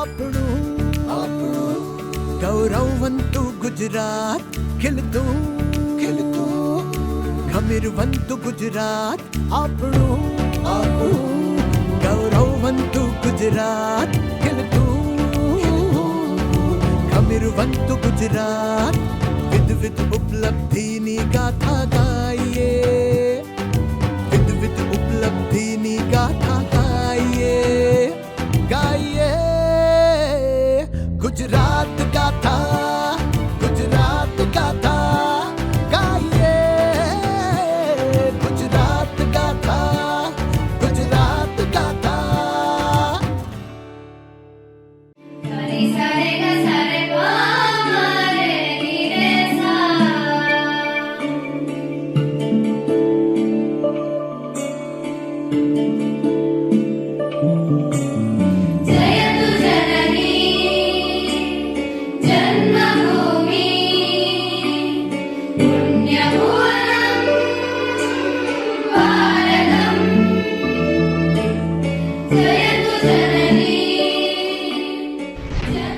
આપણું ગૌરવવંતું ગુજરાત, ખીલતું ખમીરવંતું ગુજરાત, આપણું ગૌરવવંતું ગુજરાત, ખીલતું ખમીરવંતું ગુજરાત, વિવિધ ઉપલબ્ધિની ગાથા ગાઈએ, વિવિધ ઉપલબ્ધિની ગાથા ગાઈએ, ગાઈએ ગુજરાત ગાથા, ગુજરાત ગાથા ગાઈએ, ગુજરાત ગાથા, ગુજરાત ગાથા.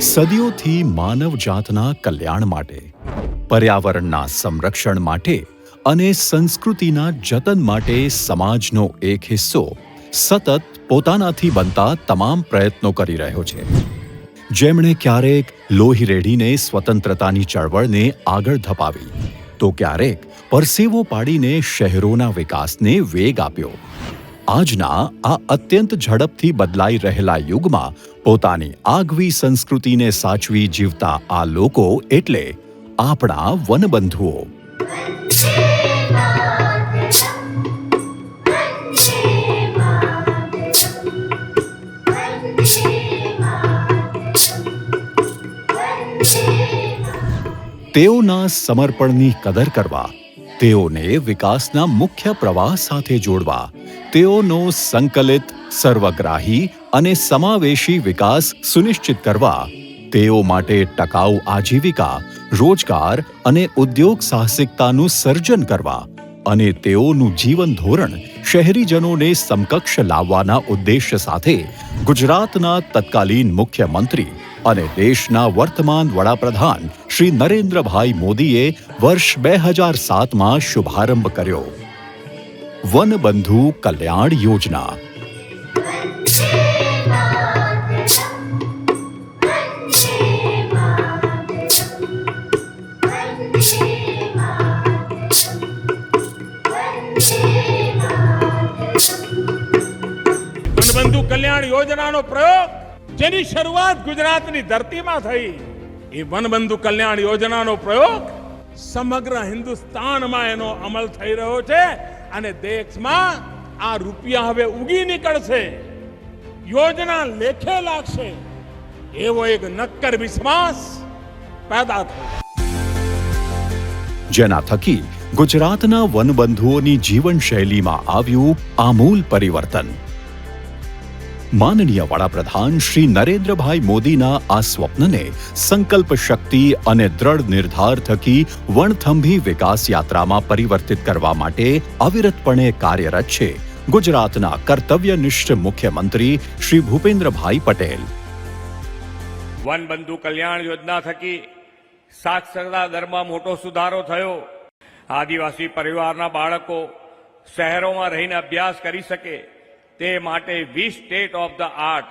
સદીઓથી માનવ જાતના કલ્યાણ માટે, પર્યાવરણના સંરક્ષણ માટે અને સંસ્કૃતિના જતન માટે સમાજનો એક હિસ્સો સતત પોતાનાથી બનતા તમામ પ્રયત્નો કરી રહ્યો છે. જેમણે ક્યારેક લોહી રેડીને સ્વતંત્રતાની ચળવળને આગળ ધપાવી, તો ક્યારેક પરસેવો પાડીને શહેરોના વિકાસને વેગ આપ્યો. આજના આ અત્યંત ઝડપથી બદલાઈ રહેલા યુગમાં પોતાની આગવી સંસ્કૃતિને સાચવી જીવતા આ લોકો એટલે આપણા વનબંધુઓ. તેઓના સમર્પણની કદર કરવા, તેઓને વિકાસના મુખ્ય પ્રવાહ સાથે જોડવા, તેઓનો સંકલિત, સર્વગ્રાહી અને સમાવેશી વિકાસ સુનિશ્ચિત કરવા, તેઓ માટે ટકાઉ આજીવિકા, રોજગાર અને ઉદ્યોગ સાહસિકતાનું સર્જન કરવા અને તેઓનું જીવન ધોરણ શહેરીજનોને સમકક્ષ લાવવાના ઉદ્દેશ્ય સાથે ગુજરાતના તત્કાલીન મુખ્યમંત્રી અને દેશના વર્તમાન વડાપ્રધાન શ્રી નરેન્દ્રભાઈ મોદીએ વર્ષ 2007માં શુભારંભ કર્યો. વનબંધુ કલ્યાણ યોજના. વનબંધુ કલ્યાણ યોજનાનો પ્રયોગ જેની શરૂઆત ગુજરાતની ધરતીમાં થઈ, એ વનબંધુ કલ્યાણ યોજનાનો પ્રયોગ સમગ્ર હિન્દુસ્તાનમાં એનો અમલ થઈ રહ્યો છે અને દેશમાં આ રૂપિયા હવે ઉગી નીકળશે, યોજના લેખે લાગશે એવો એક નક્કર વિશ્વાસ પેદા થયો. જેના થકી ગુજરાતના વનબંધુઓની જીવનશૈલીમાં આવ્યું આમૂલ પરિવર્તન. માનનીય વડાપ્રધાન શ્રી નરેન્દ્રભાઈ મોદીના આ સ્વપ્નને સંકલ્પ શક્તિ અને દ્રઢ નિર્ધાર થકી વણથંભી વિકાસ યાત્રામાં પરિવર્તિત કરવા માટે અવિરતપણે કાર્યરત છે ગુજરાતના કર્તવ્યનિષ્ઠ મુખ્યમંત્રી શ્રી ભૂપેન્દ્રભાઈ પટેલ. વનબંધુ કલ્યાણ યોજના થકી સાક્ષરતા દરમાં મોટો સુધારો થયો. આદિવાસી પરિવારના બાળકો શહેરોમાં રહીને અભ્યાસ કરી શકે તે માટે 20 સ્ટેટ ઓફ ધ આર્ટ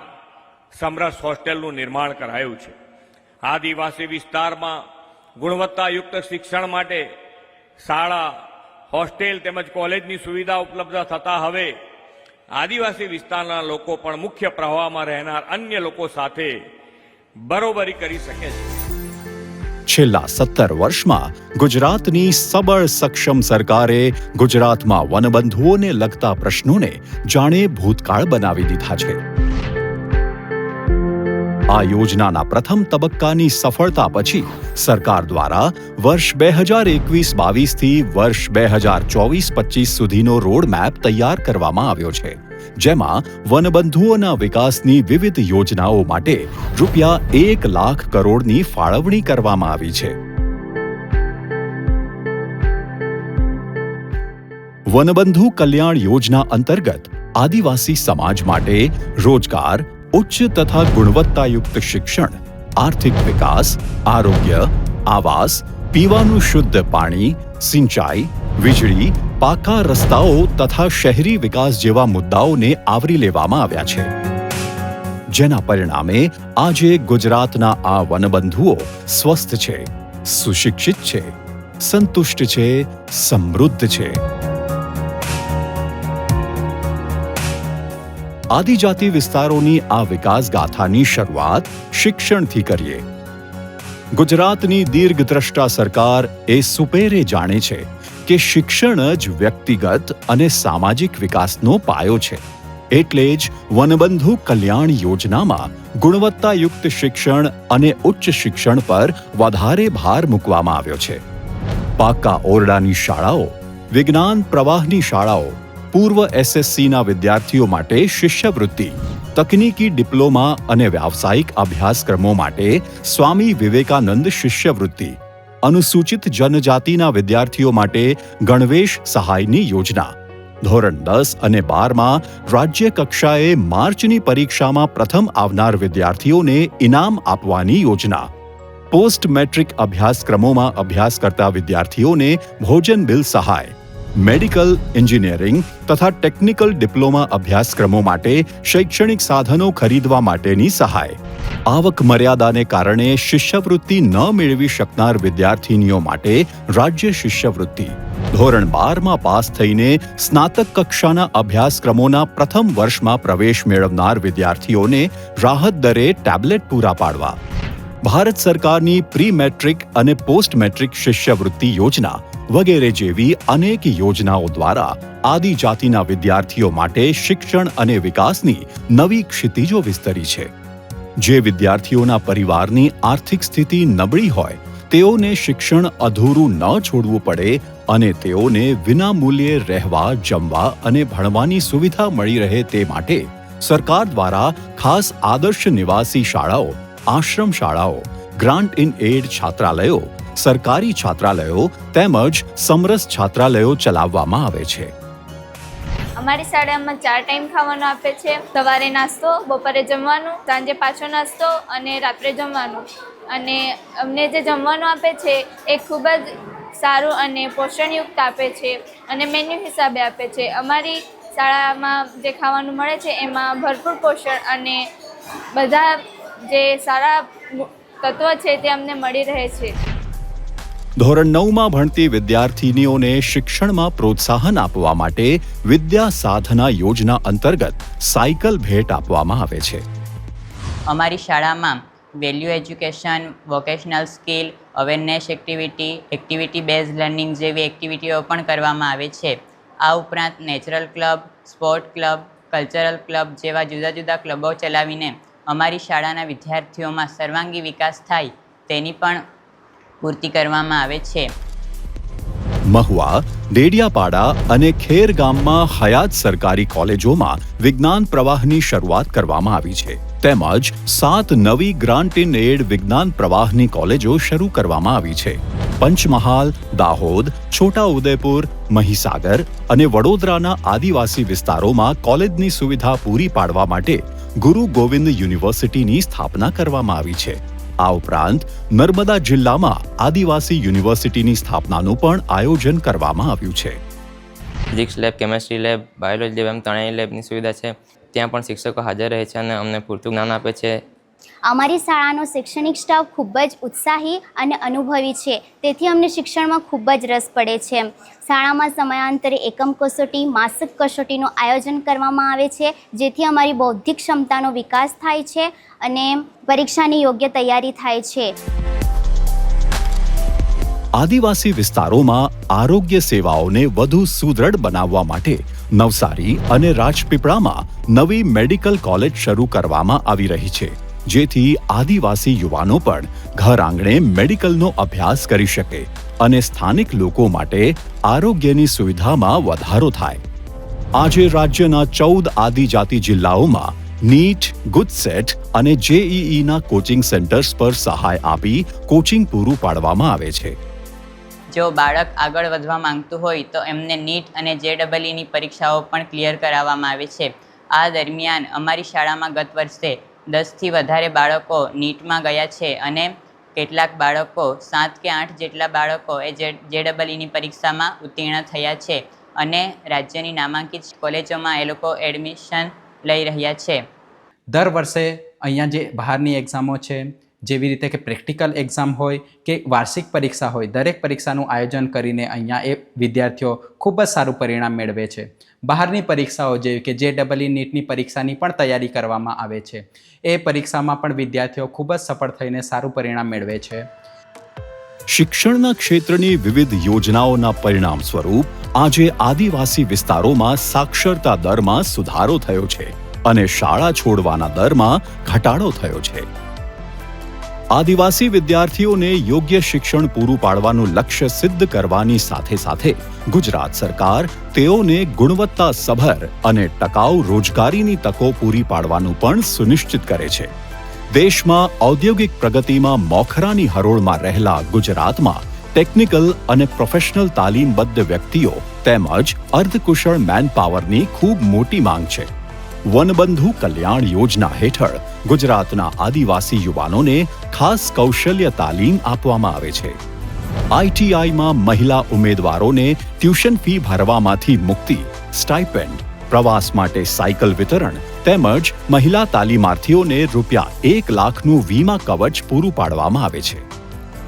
સમરસ હોસ્ટેલનું નિર્માણ કરાયું છે. આદિવાસી વિસ્તારમાં ગુણવત્તાયુક્ત શિક્ષણ માટે શાળા, હોસ્ટેલ તેમજ કોલેજની સુવિધા ઉપલબ્ધ થતા હવે આદિવાસી વિસ્તારના લોકો પણ મુખ્ય પ્રવાહમાં રહેનાર અન્ય લોકો સાથે બરોબરી કરી શકે છે. છેલ્લા 17 વર્ષમાં ગુજરાતની સબળ સક્ષમ સરકારે ગુજરાતમાં વનબંધુઓને લગતા પ્રશ્નોને જાણે ભૂતકાળ બનાવી દીધા છે. આ યોજનાના પ્રથમ તબક્કાની સફળતા પછી સરકાર દ્વારા વર્ષ 2021-22 થી વર્ષ 2024-25 સુધીનો રોડ મેપ તૈયાર કરવામાં આવ્યો છે, જેમાં વનબંધુઓના વિકાસની વિવિધ યોજનાઓ માટે રૂપિયા 1 લાખ કરોડની ફાળવણી કરવામાં આવી છે. વનબંધુ કલ્યાણ યોજના અંતર્ગત આદિવાસી સમાજ માટે રોજગાર ઉચ્ચ તથા ગુણવત્તાયુક્ત શિક્ષણ, આર્થિક વિકાસ, આરોગ્ય, આવાસ, પીવાનું શુદ્ધ પાણી, સિંચાઈ, વીજળી, પાકા રસ્તાઓ તથા શહેરી વિકાસ જેવા મુદ્દાઓને આવરી લેવામાં આવ્યા છે, જેના પરિણામે આજે ગુજરાતના આ વનબંધુઓ સ્વસ્થ છે, સુશિક્ષિત છે, સંતુષ્ટ છે, સમૃદ્ધ છે. આદિજાતિ વિસ્તારોની આ વિકાસ ગાથાની શરૂઆત શિક્ષણથી કરીએ. ગુજરાતની દીર્ઘદ્રષ્ટા સરકાર એ સુપેરે જાણે છે કે શિક્ષણ જ વ્યક્તિગત અને સામાજિક વિકાસનો પાયો છે. એટલે જ વનબંધુ કલ્યાણ યોજનામાં ગુણવત્તાયુક્ત શિક્ષણ અને ઉચ્ચ શિક્ષણ પર વધારે ભાર મૂકવામાં આવ્યો છે. પાકા ઓરડાની શાળાઓ, વિજ્ઞાન પ્રવાહની શાળાઓ, પૂર્વ એસએસસીના વિદ્યાર્થીઓ માટે શિષ્યવૃત્તિ, તકનીકી ડિપ્લોમા અને વ્યાવસાયિક અભ્યાસક્રમો માટે સ્વામી વિવેકાનંદ શિષ્યવૃત્તિ, અનુસૂચિત જનજાતિના વિદ્યાર્થીઓ માટે ગણવેશ સહાયની યોજના, ધોરણ 10 અને 12માં રાજ્ય કક્ષાએ માર્ચની પરીક્ષામાં પ્રથમ આવનાર વિદ્યાર્થીઓને ઇનામ આપવાની યોજના, પોસ્ટ મેટ્રિક અભ્યાસક્રમોમાં અભ્યાસ કરતા વિદ્યાર્થીઓને ભોજન બિલ સહાય, મેડિકલ, એન્જિનિયરિંગ તથા ટેકનિકલ ડિપ્લોમા અભ્યાસક્રમો માટે શૈક્ષણિક સાધનો ખરીદવા માટેની સહાય, આવક મર્યાદાને કારણે શિષ્યવૃત્તિ ન મેળવી શકનાર વિદ્યાર્થીનીઓ માટે રાજ્ય શિષ્યવૃત્તિ, ધોરણ 12માં પાસ થઈને સ્નાતક કક્ષાના અભ્યાસક્રમોના પ્રથમ વર્ષમાં પ્રવેશ મેળવનાર વિદ્યાર્થીઓને રાહત દરે ટેબ્લેટ પૂરા પાડવા, ભારત સરકારની પ્રી મેટ્રિક અને પોસ્ટ મેટ્રિક શિષ્યવૃત્તિ યોજના વગેરે જેવી અનેક યોજનાઓ દ્વારા આદિજાતિના વિદ્યાર્થીઓ માટે શિક્ષણ અને વિકાસની નવી ક્ષિતિજો વિસ્તરી છે. જે વિદ્યાર્થીઓના પરિવારની આર્થિક સ્થિતિ નબળી હોય તેઓને શિક્ષણ અધૂરું ન છોડવું પડે અને તેઓને વિનામૂલ્યે રહેવા, જમવા અને ભણવાની સુવિધા મળી રહે તે માટે સરકાર દ્વારા ખાસ આદર્શ નિવાસી શાળાઓ, આશ્રમ શાળાઓ, ગ્રાન્ટ ઇન એડ છાત્રાલયો, સરકારી છાત્રાલયો તેમજ સમરસ છાત્રાલયો ચલાવવામાં આવે છે. અમારી શાળામાં 4 ટાઈમ ખાવાનું આપે છે. સવારે નાસ્તો, બપોરે જમવાનું, સાંજે પાછો નાસ્તો અને રાત્રે જમવાનું. અને અમને જે જમવાનું આપે છે એ ખૂબ જ સારું અને પોષણયુક્ત આપે છે અને મેન્યુ હિસાબે આપે છે. અમારી શાળામાં જે ખાવાનું મળે છે એમાં ભરપૂર પોષણ અને બધા જે સારા તત્વો છે તે અમને મળી રહે છે. ધોરણ 9માં ભણતી વિદ્યાર્થીનીઓને શિક્ષણમાં પ્રોત્સાહન આપવા માટે વિદ્યા સાધના યોજના અંતર્ગત સાયકલ ભેટ આપવામાં આવે છે. અમારી શાળામાં value education, vocational skill, awareness activity base learning જેવી એક્ટિવિટીઓ પણ કરવામાં આવે છે. આ ઉપરાંત natural club, sport club, cultural club જેવા જુદા જુદા ક્લબો ચલાવીને અમારી શાળાના વિદ્યાર્થીઓમાં સર્વાંગી વિકાસ થાય તેની પણ પૂર્તિ કરવામાં આવે છે. મહુવા, ડેડિયાપાડા અને ખેર ગામમાં હયાત સરકારી કોલેજોમાં વિજ્ઞાન પ્રવાહની શરૂઆત કરવામાં આવી છે. તેમજ 7 નવી ગ્રાન્ટ ઇન એડ વિજ્ઞાન પ્રવાહની કોલેજો શરૂ કરવામાં આવી છે. પંચમહાલ, દાહોદ, છોટાઉદેપુર, મહીસાગર અને વડોદરાના આદિવાસી વિસ્તારોમાં કોલેજની સુવિધા પૂરી પાડવા માટે ગુરુ ગોવિંદ યુનિવર્સિટીની સ્થાપના કરવામાં આવી છે. આ ઉપરાંત નર્મદા જિલ્લામાં આદિવાસી યુનિવર્સિટીની સ્થાપનાનું પણ આયોજન કરવામાં આવ્યું છે. Physics lab, chemistry lab, biology lab એમ ત્રણેય લેબની સુવિધા છે. ત્યાં પણ શિક્ષકો હાજર રહે છે અને અમને પૂરતું જ્ઞાન આપે છે. અમારી શાળાનો શૈક્ષણિક સ્ટાફ ખૂબ જ ઉત્સાહી અને અનુભવી છે, તેથી અમને શિક્ષણમાં ખૂબ જ રસ પડે છે. શાળામાં સમયાંતરે એકમ કસોટી, માસિક કસોટીનું આયોજન કરવામાં આવે છે, જેથી અમારી બૌદ્ધિક ક્ષમતાનો વિકાસ થાય છે અને પરીક્ષાની યોગ્ય તૈયારી થાય છે. આદિવાસી વિસ્તારોમાં આરોગ્ય સેવાઓને વધુ સુદૃઢ બનાવવા માટે નવસારી અને રાજપીપળામાં નવી મેડિકલ કોલેજ શરૂ કરવામાં આવી રહી છે, જેથી આદિવાસી યુવાનો પણ ઘર આંગણે મેડિકલનો અભ્યાસ કરી શકે અને સ્થાનિક લોકો માટે આરોગ્યની સુવિધામાં વધારો થાય. આજે રાજ્યના 14 આદિજાતિ જિલ્લાઓમાં નીટ, ગુજસેટ અને જેઈઈના કોચિંગ સેન્ટર્સ પર સહાય આપી કોચિંગ પૂરું પાડવામાં આવે છે. જો બાળક આગળ વધવા માંગતું હોય તો એમને નીટ અને જેઈઈની પરીક્ષાઓ પણ ક્લિયર કરાવવામાં આવે છે. આ દરમિયાન અમારી શાળામાં ગત વર્ષે 10થી વધારે બાળકો નીટમાં ગયા છે અને કેટલાક બાળકો 7 કે 8 જેટલા બાળકો એ JEEની પરીક્ષામાં ઉત્તીર્ણ થયા છે અને રાજ્યની નામાંકિત કોલેજોમાં એ લોકો એડમિશન લઈ રહ્યા છે. દર વર્ષે અહીંયા જે બહારની એક્ઝામો છે, જેવી રીતે કે પ્રેક્ટિકલ એક્ઝામ હોય કે વાર્ષિક પરીક્ષા હોય, દરેક પરીક્ષાનું આયોજન કરીને અહીંયા એ વિદ્યાર્થીઓ ખૂબ જ સારું પરિણામ મેળવે છે. બહારની પરીક્ષાઓ જેવી કે JEE નીટની પરીક્ષાની પણ તૈયારી કરવામાં આવે છે. એ પરીક્ષામાં પણ વિદ્યાર્થીઓ ખૂબ જ સફળ થઈને સારું પરિણામ મેળવે છે. શિક્ષણના ક્ષેત્રની વિવિધ યોજનાઓના પરિણામ સ્વરૂપ આજે આદિવાસી વિસ્તારોમાં સાક્ષરતા દરમાં સુધારો થયો છે અને શાળા છોડવાના દરમાં ઘટાડો થયો છે. આદિવાસી વિદ્યાર્થીઓને યોગ્ય શિક્ષણ પૂરું પાડવાનું લક્ષ્ય સિદ્ધ કરવાની સાથે સાથે ગુજરાત સરકાર તેઓને ગુણવત્તાસભર અને ટકાઉ રોજગારીની તકો પૂરી પાડવાનું પણ સુનિશ્ચિત કરે છે. દેશમાં ઔદ્યોગિક પ્રગતિમાં મોખરાની હરોળમાં રહેલા ગુજરાતમાં ટેકનિકલ અને પ્રોફેશનલ તાલીમબદ્ધ વ્યક્તિઓ તેમજ અર્ધકુશળ મેનપાવરની ખૂબ મોટી માંગ છે. વનબંધુ કલ્યાણ યોજના હેઠળ ગુજરાતના આદિવાસી યુવાનોને ખાસ કૌશલ્ય તાલીમ આપવામાં આવે છે. ITIમાં મહિલા ઉમેદવારોને ટ્યુશન ફી ભરવામાંથી મુક્તિ, સ્ટાઇપેન્ડ, પ્રવાસ માટે સાયકલ વિતરણ તેમજ મહિલા તાલીમાર્થીઓને ₹1 લાખનું વીમા કવચ પૂરું પાડવામાં આવે છે.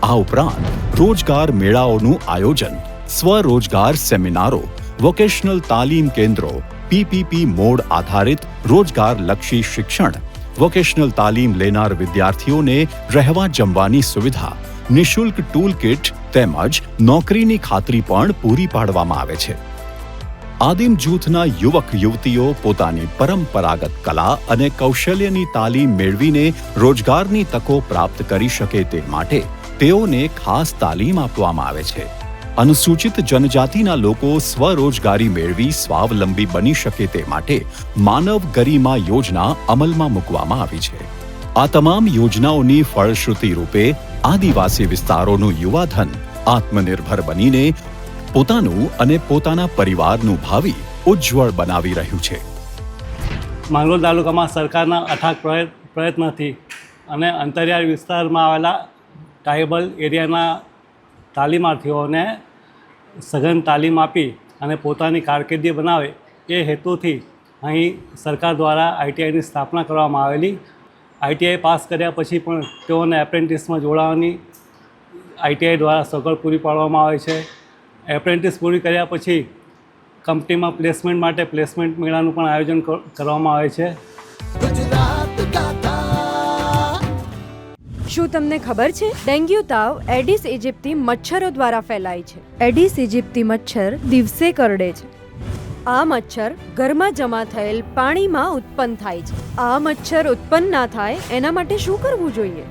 આ ઉપરાંત રોજગાર મેળાઓનું આયોજન, સ્વરોજગાર સેમિનારો, વોકેશનલ તાલીમ કેન્દ્રો, PPP મોડ આધારિત રોજગારલક્ષી શિક્ષણ, વોકેશનલ તાલીમ લેનાર વિદ્યાર્થીઓને રહેવા જમવાની સુવિધા, નિઃશુલ્ક ટૂલ કિટ તેમજ નોકરીની ખાતરી પણ પૂરી પાડવામાં આવે છે. આદિમ જૂથના યુવક યુવતીઓ પોતાની પરંપરાગત કલા અને કૌશલ્યની તાલીમ મેળવીને રોજગારની તકો પ્રાપ્ત કરી શકે તે માટે તેઓને ખાસ તાલીમ આપવામાં આવે છે. અનુસૂચિત જનજાતિના લોકો સ્વરોજગારી મેળવી સ્વાવલંબી બની શકે તે માટે માનવ ગરિમા યોજના અમલમાં મૂકવામાં આવી છે. આ તમામ યોજનાઓની ફળશ્રુતિ રૂપે આદિવાસી વિસ્તારોનું યુવાધન આત્મનિર્ભર બનીને પોતાનું અને પોતાના પરિવારનું ભાવિ ઉજ્જવળ બનાવી રહ્યું છે. માંગરોળ તાલુકામાં સરકારના અથાગ પ્રયત્નથી અને અંતરિયાળ વિસ્તારમાં આવેલા ટ્રાઇબલ એરિયાના તાલીમાર્થીઓને સઘન તાલીમ આપી અને પોતાની કારકિર્દી બનાવે એ હેતુથી અહીં સરકાર દ્વારા ITIની સ્થાપના કરવામાં આવેલી. ITI પાસ કર્યા પછી પણ તેઓને એપ્રેન્ટિસમાં જોડાવાની ITI દ્વારા સગવડ પૂરી પાડવામાં આવે છે. એપ્રેન્ટિસ પૂરી કર્યા પછી કંપનીમાં પ્લેસમેન્ટ માટે પ્લેસમેન્ટ મેળાનું પણ આયોજન કરવામાં આવે છે. ગુજરાત ગાથા. શું તમને ખબર છે ડેન્ગ્યુ તાવ એડિસ ઇજિપ્તી મચ્છરો દ્વારા ફેલાય છે. એડિસ ઇજિપ્તી મચ્છર દિવસે કરડે છે. આ મચ્છર ઘરમાં જમા થયેલ પાણીમાં ઉત્પન્ન થાય છે. આ મચ્છર ઉત્પન્ન ના થાય એના માટે શું કરવું જોઈએ?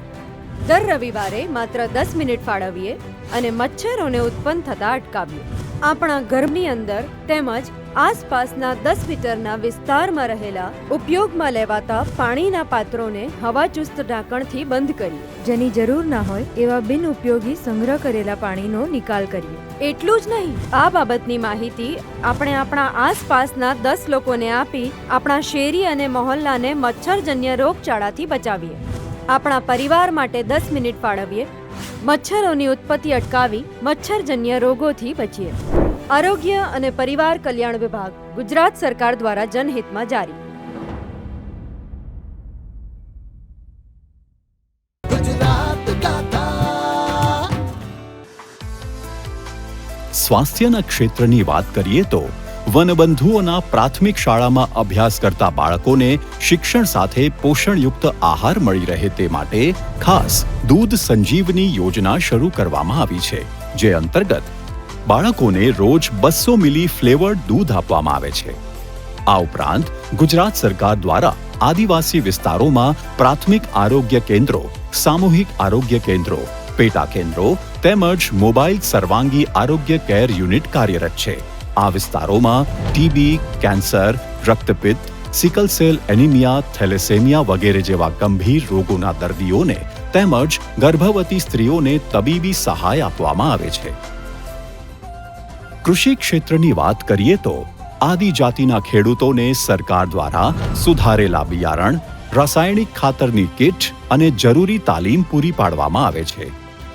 દર રવિવારે માત્ર 10 મિનિટ ફાળવીએ અને મચ્છરોને ઉત્પન્ન થતા અટકાવીએ. આપણા ઘરની અંદર તેમજ આસપાસના 10 મીટરના વિસ્તારમાં રહેલા ઉપયોગમાં લેવાતા પાણીના પાત્રોને હવાચુસ્ત ઢાંકણથી બંધ કરીએ. જેની જરૂર ના હોય એવા બિનઉપયોગી સંગ્રહ કરેલા પાણીનો નિકાલ કરીએ. એટલું જ નહીં, આ બાબતની માહિતી આપણે આપણા આસપાસના 10 લોકોને આપી આપણા શેરી અને મહોલ્લાને મચ્છરજન્ય રોગચાળાથી બચાવીએ. આપણા પરિવાર માટે 10 મિનિટ ફાળવીએ. મચ્છરોની ઉત્પત્તિ અટકાવી મચ્છરજન્ય રોગોથી બચીએ. આરોગ્ય અને પરિવાર કલ્યાણ વિભાગ, ગુજરાત સરકાર દ્વારા જનહિતમાં જારી. ગુજરાત ગાથા. સ્વાસ્થ્યના ક્ષેત્રની વાત કરીએ તો વનબંધુઓના પ્રાથમિક શાળામાં અભ્યાસ કરતા બાળકોને શિક્ષણ સાથે પોષણયુક્ત આહાર મળી રહે તે માટે ખાસ દૂધ સંજીવની યોજના શરૂ કરવામાં આવી છે, જે અંતર્ગત બાળકોને રોજ 200 મિલી ફ્લેવર્ડ દૂધ આપવામાં આવે છે. આ ઉપરાંત ગુજરાત સરકાર દ્વારા આદિવાસી વિસ્તારોમાં પ્રાથમિક આરોગ્ય કેન્દ્રો, સામૂહિક આરોગ્ય કેન્દ્રો, પેટા કેન્દ્રો તેમજ મોબાઈલ સર્વાંગી આરોગ્ય કેર યુનિટ કાર્યરત છે. આ વિસ્તારોમાં TB, કેન્સર, રક્તપિત્ત, સિકલ સેલ એનિમિયા, થેલેસેમિયા વગેરે જેવા ગંભીર રોગોના દર્દીઓને તેમજ ગર્ભવતી સ્ત્રીઓને તબીબી સહાય આપવામાં આવે છે. કૃષિ ક્ષેત્રની વાત કરીએ તો આદિજાતિના ખેડૂતોને સરકાર દ્વારા સુધારેલા બિયારણ, રાસાયણિક ખાતરની કીટ અને જરૂરી તાલીમ પૂરી પાડવામાં આવે છે.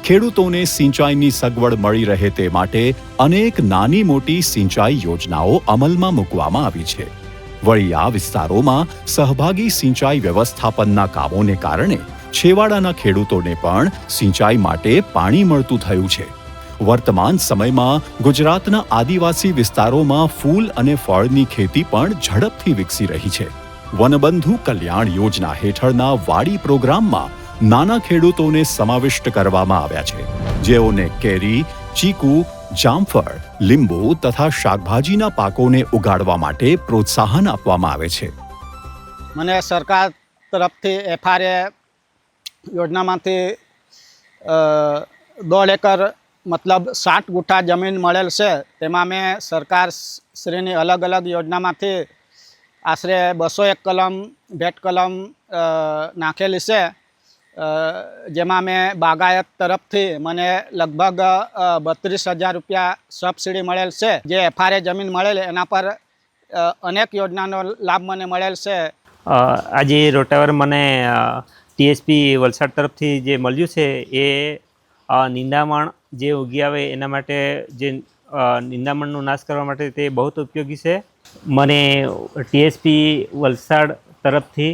ખેડૂતોને સિંચાઈની સગવડ મળી રહે તે માટે અનેક નાની મોટી સિંચાઈ યોજનાઓ અમલમાં મૂકવામાં આવી છે. વળી આ વિસ્તારોમાં સહભાગી સિંચાઈ વ્યવસ્થાપનના કામોને કારણે છેવાડાના ખેડૂતોને પણ સિંચાઈ માટે પાણી મળતું થયું છે. વર્તમાન સમયમાં ગુજરાતના આદિવાસી વિસ્તારોમાં ફૂલ અને ફળની ખેતી પણ ઝડપથી વિકસી રહી છે. વનબંધુ કલ્યાણ યોજના હેઠળના વાડી પ્રોગ્રામમાં નાના ખેડૂતોને સમાવિષ્ટ કરવામાં આવ્યા છે, જેઓને કેરી, ચીકુ, જામફળ, લીંબુ તથા શાકભાજીના પાકોને ઉગાડવા માટે પ્રોત્સાહન આપવામાં આવે છે. મને સરકાર તરફથી FRA યોજનામાંથી 1.5 એકર મતલબ 60 ગુઠા જમીન મળેલ છે. તેમાં મેં સરકાર શ્રીની અલગ અલગ યોજનામાંથી આશરે 201 કલમ ભેટ કલમ નાખેલી છે, જેમાં મેં બાગાયત તરફથી મને લગભગ 32,000 રૂપિયા સબસિડી મળેલ છે. જે FRA જમીન મળેલ એના પર અનેક યોજનાનો લાભ મને મળેલ છે. આજે રોટાવર મને TSP વલસાડ તરફથી જે મળ્યું છે એ નિંદામણ જે ઉગી આવે એના માટે જે નિંદામણનો નાશ કરવા માટે તે બહુ ઉપયોગી છે. મને TSP વલસાડ તરફથી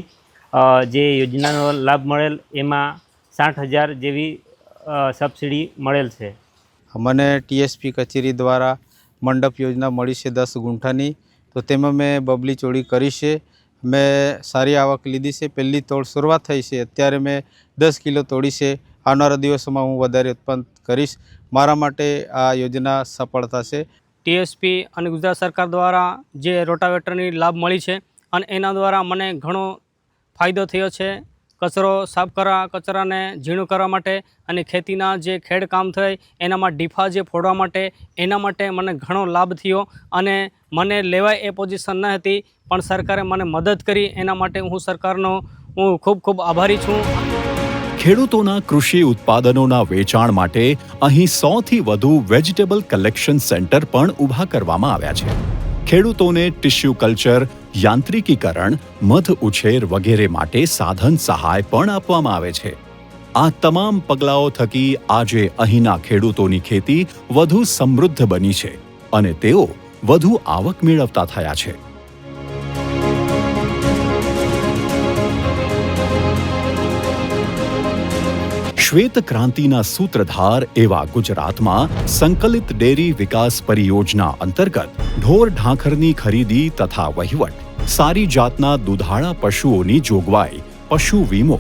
જે યોજનાનો લાભ મળેલ એમાં 60,000 જેવી સબસિડી મળેલ છે. મને TSP કચેરી દ્વારા મંડપ યોજના મળી છે 10 ગુંઠાની, તો તેમાં મેં બબલી ચોળી કરી છે. મેં સારી આવક લીધી છે. પહેલી તોડ શરૂઆત થઈ છે, અત્યારે મેં 10 કિલો તોડી છે. આવનારા દિવસોમાં હું વધારે ઉત્પન્ન કરીશ. મારા માટે આ યોજના સફળ થશે. TSP અને ગુજરાત સરકાર દ્વારા જે રોટાવેટરની લાભ મળી છે અને એના દ્વારા મને ઘણો ફાયદો થયો છે. કચરો સાફ કરવા, કચરાને ઝીણું કરવા માટે અને ખેતીના જે ખેડ કામ થાય એનામાં ડીફા જે ફોડવા માટે એના માટે મને ઘણો લાભ થયો અને મને લેવાય એ પોઝિશન ન હતી, પણ સરકારે મને મદદ કરી. એના માટે હું સરકારનો ખૂબ ખૂબ આભારી છું. ખેડૂતોના કૃષિ ઉત્પાદનોના વેચાણ માટે અહીં 100થી વધુ વેજીટેબલ કલેક્શન સેન્ટર પણ ઊભા કરવામાં આવ્યા છે. ખેડૂતોને ટિશ્યુ કલ્ચર, યાંત્રિકીકરણ, મધ ઉછેર વગેરે માટે સાધન સહાય પણ આપવામાં આવે છે. આ તમામ પગલાઓ થકી આજે અહીંના ખેડૂતોની ખેતી વધુ સમૃદ્ધ બની છે અને તેઓ વધુ આવક મેળવતા થયા છે. શ્વેત ક્રાંતિના સૂત્રધાર એવા ગુજરાતમાં સંકલિત ડેરી વિકાસ પરિયોજના અંતર્ગત ઢોર ઢાંખરની ખરીદી તથા વહીવટ, સારી જાતના દુધાળા પશુઓની જોગવાઈ, પશુ વીમો,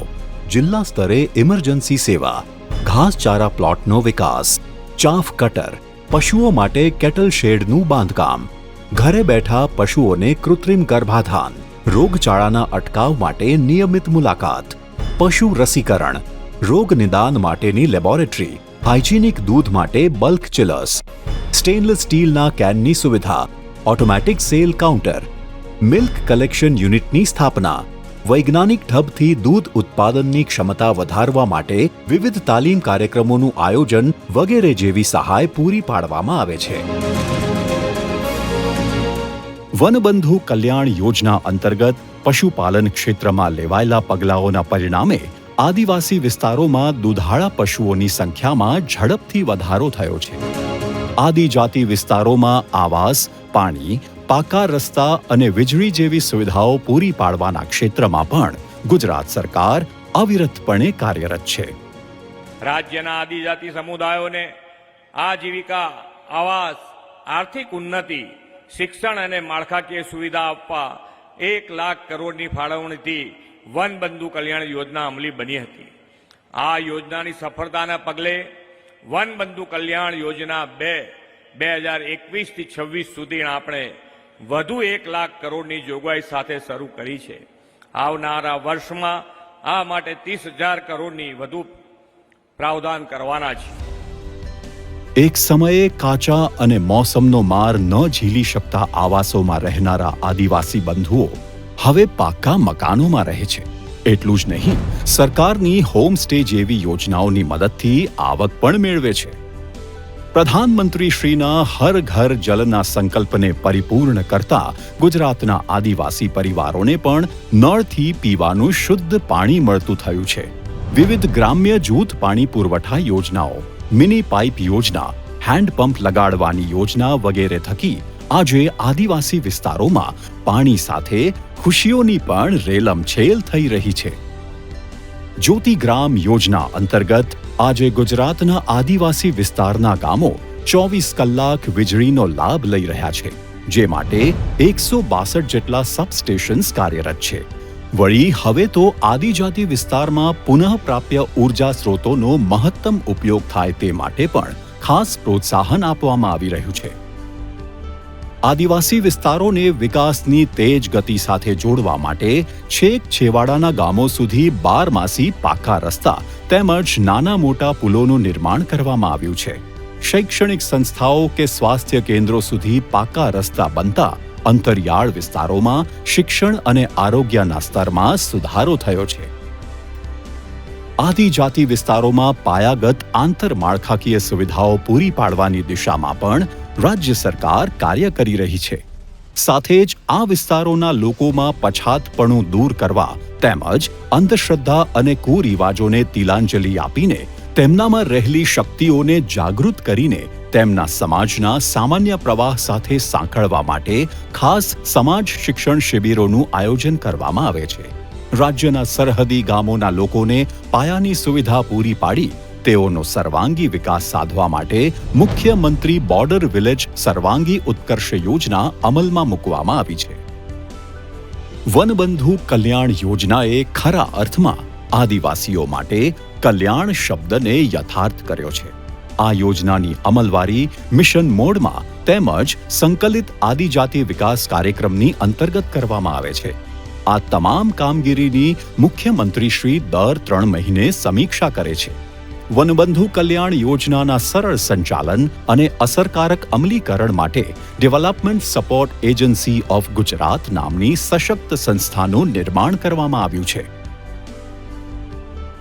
જિલ્લા સ્તરે ઇમરજન્સી સેવા, ઘાસચારા પ્લોટનો વિકાસ, ચાફ કટર, પશુઓ માટે કેટલ શેડનું બાંધકામ, ઘરે બેઠા પશુઓને કૃત્રિમ ગર્ભાધાન, રોગચાળાના અટકાવ માટે નિયમિત મુલાકાત, પશુ રસીકરણ, રોગ નિદાન માટેની લેબોરેટરી, હાઇજેનિક દૂધ માટે બલ્ક ચિલર્સ, સ્ટેનલેસ સ્ટીલના કેનની સુવિધા, automatic cell counter, milk collection યુનિટની સ્થાપના, વૈજ્ઞાનિક ઢબથી દૂધ ઉત્પાદનની ક્ષમતા વધારવા માટે વિવિધ તાલીમ કાર્યક્રમોનું આયોજન વગેરે જેવી સહાય પૂરી પાડવામાં આવે છે. વનબંધુ કલ્યાણ યોજના અંતર્ગત પશુપાલન ક્ષેત્રમાં લેવાયેલા પગલાઓના પરિણામે આદિવાસી વિસ્તારોમાં દુધાળા પશુઓની સંખ્યામાં ઝડપથી વધારો થયો છે. આદિજાતિ વિસ્તારોમાં આવાસ, પાણી, પાકા રસ્તા અને વીજળી જેવી સુવિધાઓ પૂરી પાડવાના ક્ષેત્રમાં પણ ગુજરાત સરકાર અવિરતપણે કાર્યરત છે. રાજ્યના આદિજાતિ સમુદાયોને આજીવિકા, આવાસ, આર્થિક ઉન્નતિ, શિક્ષણ અને માળખાકીય સુવિધા આપવા 1 લાખ કરોડની ફાળવણીથી વનબંધુ કલ્યાણ યોજના અમલી બની હતી. આ યોજનાની સફળતાના પગલે વનબંધુ કલ્યાણ યોજના 2021થી 26 સુધી આપણે વધુ 1 લાખ કરોડની જોગવાઈ સાથે શરૂ કરી છે. આવનારા વર્ષમાં આ માટે 30,000 કરોડની વધુ પ્રાવધાન કરવાના છે. એક સમયે કાચા અને મોસમનો માર ન ઝીલી શકતા આવાસોમાં રહેનારા આદિવાસી બંધુઓ હવે પાક્કા મકાનોમાં રહે છે. એટલું જ નહીં, સરકારની હોમ સ્ટે જેવી યોજનાઓની મદદથી આવક પણ મેળવે છે. પ્રધાનમંત્રી શ્રીના હર ઘર જલના સંકલ્પને પરિપૂર્ણ કરતા ગુજરાતના આદિવાસી પરિવારોને પણ નળથી પીવાનું શુદ્ધ પાણી મળતું થયું છે. વિવિધ ગ્રામ્ય જૂથ પાણી પુરવઠા યોજનાઓ, મિની પાઇપ યોજના, હેન્ડપંપ લગાડવાની યોજના વગેરે થકી આજે આદિવાસી વિસ્તારોમાં પાણી સાથે ખુશીઓની પણ રેલમછેલ થઈ રહી છે. જ્યોતિગ્રામ યોજના અંતર્ગત આજે ગુજરાતના આદિવાસી વિસ્તારના ગામો 24 કલાક વીજળીનો લાભ લઈ રહ્યા છે, જે માટે 162 જેટલા સબસ્ટેશન્સ કાર્યરત છે. વળી હવે તો આદિજાતિ વિસ્તારમાં પુનઃપ્રાપ્ય ઉર્જા સ્ત્રોતોનો મહત્તમ ઉપયોગ થાય તે માટે પણ ખાસ પ્રોત્સાહન આપવામાં આવી રહ્યું છે. આદિવાસી વિસ્તારોને વિકાસની તેજ ગતિ સાથે જોડવા માટે છેક છેવાડાના ગામો સુધી 12માસી પાકા રસ્તા તેમજ નાના મોટા પુલોનું નિર્માણ કરવામાં આવ્યું છે. શૈક્ષણિક સંસ્થાઓ કે સ્વાસ્થ્ય કેન્દ્રો સુધી પાકા રસ્તા બનતા અંતરિયાળ વિસ્તારોમાં શિક્ષણ અને આરોગ્યના સ્તરમાં સુધારો થયો છે. આદિજાતિ વિસ્તારોમાં પાયાગત આંતરમાળખાકીય સુવિધાઓ પૂરી પાડવાની દિશામાં પણ રાજ્ય સરકાર કાર્ય કરી રહી છે. સાથે જ આ વિસ્તારોના લોકોમાં પછાતપણું દૂર કરવા તેમજ અંધશ્રદ્ધા અને કુરિવાજોને તિલાંજલિ આપીને તેમનામાં રહેલી શક્તિઓને જાગૃત કરીને તેમના સમાજના સામાન્ય પ્રવાહ સાથે સાંકળવા માટે ખાસ સમાજ શિક્ષણ શિબિરોનું આયોજન કરવામાં આવે છે. રાજ્યના સરહદી ગામોના લોકોને પાયાની સુવિધા પૂરી પાડી તેઓનો સર્વાંગી વિકાસ સાધવા માટે મુખ્યમંત્રી બોર્ડર વિલેજ સર્વાંગી ઉત્કર્ષ યોજના અમલમાં મૂકવામાં આવી છે. વનબંધુ કલ્યાણ યોજનાએ ખરા અર્થમાં આદિવાસીઓ માટે કલ્યાણ શબ્દને યથાર્થ કર્યો છે. આ યોજનાની અમલવારી મિશન મોડમાં તેમજ સંકલિત આદિજાતિ વિકાસ કાર્યક્રમની અંતર્ગત કરવામાં આવે છે. આ તમામ કામગીરીની મુખ્યમંત્રી શ્રી દર 3 મહિને સમીક્ષા કરે છે. વનબંધુ કલ્યાણ યોજનાના સરળ સંચાલન અને અસરકારક અમલીકરણ માટે development support agency of Gujarat નામની સશક્ત સંસ્થાનું નિર્માણ કરવામાં આવ્યું છે.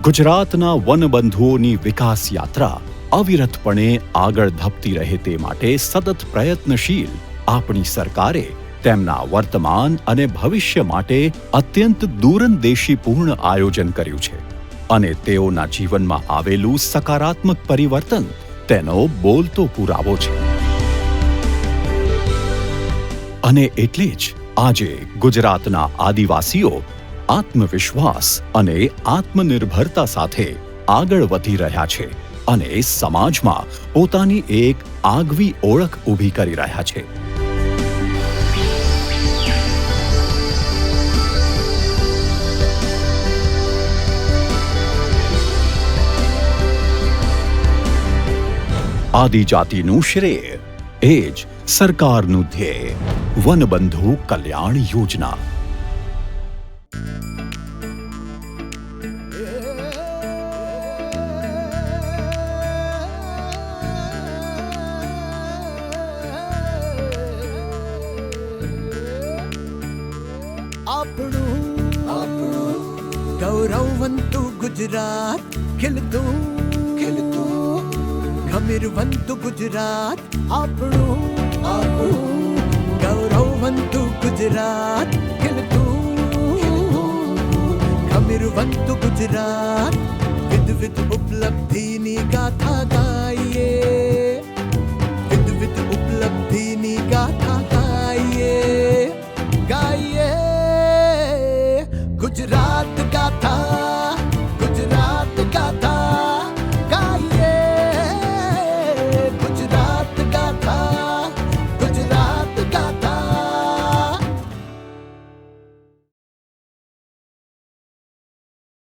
ગુજરાતના વનબંધુઓની વિકાસ યાત્રા અવિરતપણે આગળ ધપતી રહે તે માટે સતત પ્રયત્નશીલ આપણી સરકારે તેમના વર્તમાન અને ભવિષ્ય માટે અત્યંત દૂરંદેશીપૂર્ણ આયોજન કર્યું છે અને તેઓના જીવનમાં આવેલું સકારાત્મક પરિવર્તન તેનો બોલતો પુરાવો છે. અને એટલે જ આજે ગુજરાતના આદિવાસીઓ આત્મવિશ્વાસ અને આત્મનિર્ભરતા સાથે આગળ વધી રહ્યા છે અને સમાજમાં પોતાની એક આગવી ઓળખ ઊભી કરી રહ્યા છે. આદિજાતિનું શ્રેય એ જ સરકારનું ધ્યેય. વનબંધુ કલ્યાણ યોજના. આપણું ગૌરવવંતુ ગુજરાત ખીલતું ગમીરવંતુ ગુજરાત આપણું ગૌરવવંતુ ગુજરાત ખીલતું ગમીરવંતુ ગુજરાત વિધ ઉપલબ્ધિની ગાથા ગાઈએ વિધ ઉપલબ્ધિની ગાથા ગાઈએ ગુજરાત ગાથા